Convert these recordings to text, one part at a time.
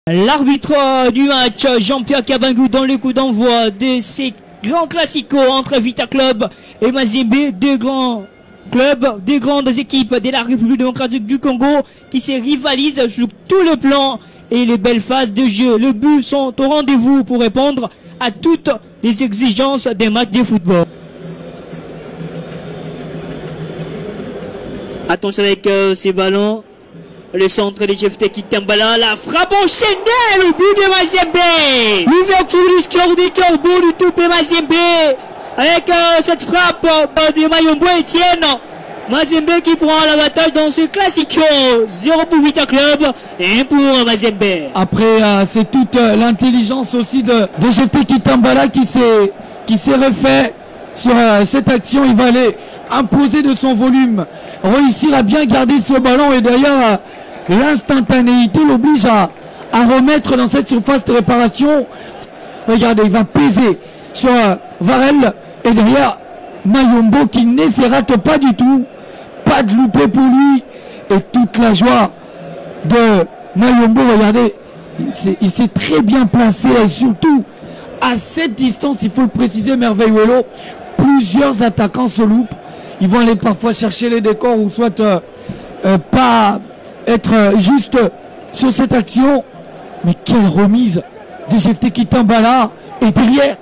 L'arbitre du match, Jean-Pierre Kabangou, dans le coup d'envoi de ces grands classicos entre Vita Club et Mazembe, deux grands clubs, deux grandes équipes de la République démocratique du Congo qui se rivalisent sur tout le plan et les belles phases de jeu. Les buts sont au rendez-vous pour répondre à toutes les exigences des matchs de football. Attention avec ces ballons. Le centre de GFT Kitambala, la frappe enchaînée, le but de Mazembe. L'ouverture du score du Corbeau du tout de Mazembe. Avec cette frappe de Mayombo Etienne. Mazembe qui prend l'avantage dans ce classico. 0 pour Vita Club et 1 pour Mazembe. Après, c'est toute l'intelligence aussi de GFT Kitambala qui s'est refait sur cette action. Il va aller imposer de son volume, réussir à bien garder ce ballon et derrière l'instantanéité l'oblige à remettre dans cette surface de réparation. Regardez, il va peser sur Varel et derrière Mayombo qui ne se rate pas du tout. Pas de loupé pour lui et toute la joie de Mayombo. Regardez, il s'est très bien placé et surtout à cette distance, il faut le préciser, Merveilluelo, plusieurs attaquants se loupent. Ils vont aller parfois chercher les décors ou soit pas être juste sur cette action. Mais quelle remise de GFT Kitambala et derrière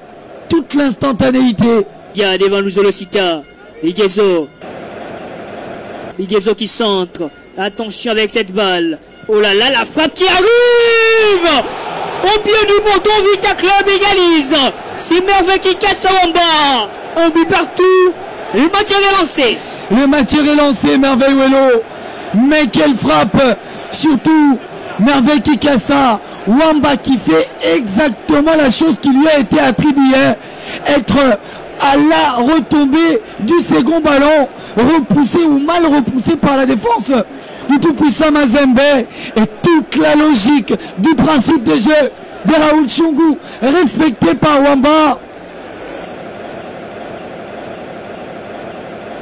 toute l'instantanéité. Il y a devant Luzolosita, Liguezo qui centre. Attention avec cette balle. Oh là là, la frappe qui arrive au pied du poteau. Vita Club égalise. C'est Merveille qui casse en bas. Un but partout. Le match est relancé. Le match est relancé, Merveilluelo. Mais quelle frappe. Surtout Merveille qui casse ça. Wamba qui fait exactement la chose qui lui a été attribuée. Être à la retombée du second ballon, repoussé ou mal repoussé par la défense du tout-puissant Mazembe. Et toute la logique du principe de jeu de Raoul Tchungu respecté par Wamba.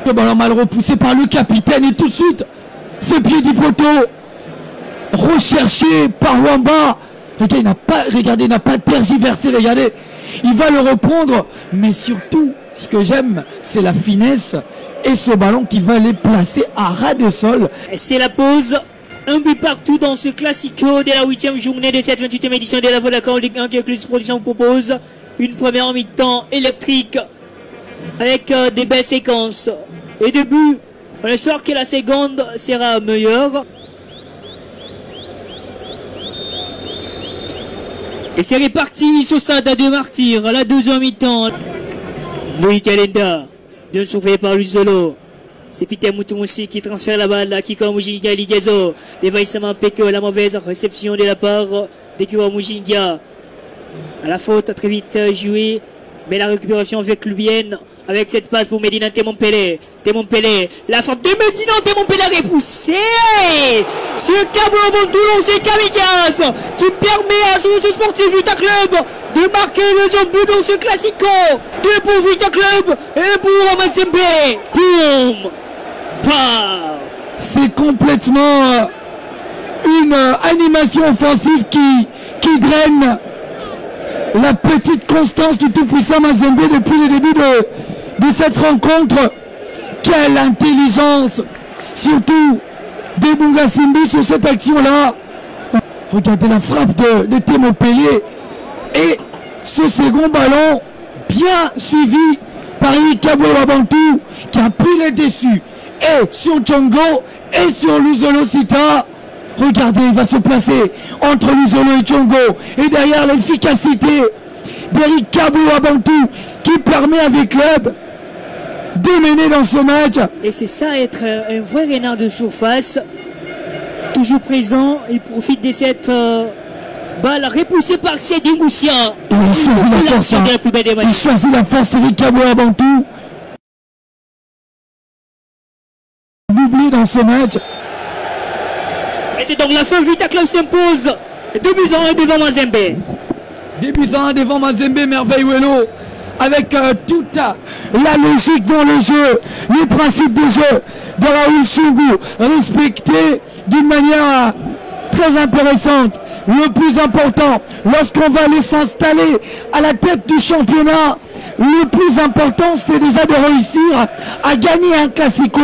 Le ballon mal repoussé par le capitaine et tout de suite ses pieds du poteau recherché par Wamba. Regardez, il n'a pas tergiversé, regardez, il va le reprendre, mais surtout ce que j'aime c'est la finesse et ce ballon qui va les placer à ras de sol. C'est la pause, un but partout dans ce classico de la 8e journée de cette 28e édition de la Vodacom Ligue 1 que Clubs Production vous propose. Une première mi-temps électrique avec des belles séquences et des buts. On espère que la seconde sera meilleure. Et c'est reparti sur stade de Martyr à la deuxième mi-temps. Louis Kalenda, bien surveillé par Luzolo. C'est Peter Moutoumousi qui transfère la balle à Kiko Mujinga Ligezo. Dévaissement Peko, la mauvaise réception de la part de Kiko Mujinga. À la faute, très vite joué. Mais la récupération avec Lubienne, avec cette passe pour Medina Temompele. La frappe de Medina Temompele repoussée. Ce câble au bon tour, c'est Kamikaze qui permet à ce sportif Vita Club de marquer le deuxième but dans ce classico. 2 pour Vita Club et pour Mazembe. Boum. C'est complètement une animation offensive qui draine la petite constance du tout-puissant Mazembe depuis le début de cette rencontre. Quelle intelligence, surtout de Bunga Simbi sur cette action-là. Regardez la frappe de Temompele et ce second ballon bien suivi par Ikabo Wabantu qui a pris les déçus et sur Tchongo et sur Luzolosita. Regardez, il va se placer entre Luzolo et Tchongo. Et derrière l'efficacité d'Eric Kabou Wabantu qui permet avec club de mener dans ce match. Et c'est ça, être un vrai renard de surface. Toujours présent. Il profite de cette balle repoussée par Sedi Goussia. Il choisit la force. Il choisit la force, Eric Kabou Wabantu. Doublé dans ce match. Et c'est donc la fin. Vita Club s'impose 2-1 devant Mazembe. 2-1 devant Mazembe, Merveilluelo. Avec toute la logique dans le jeu, les principes de jeu de Raoul Tchungu respectés d'une manière très intéressante. le plus important, lorsqu'on va aller s'installer à la tête du championnat, le plus important, c'est déjà de réussir à gagner un classico.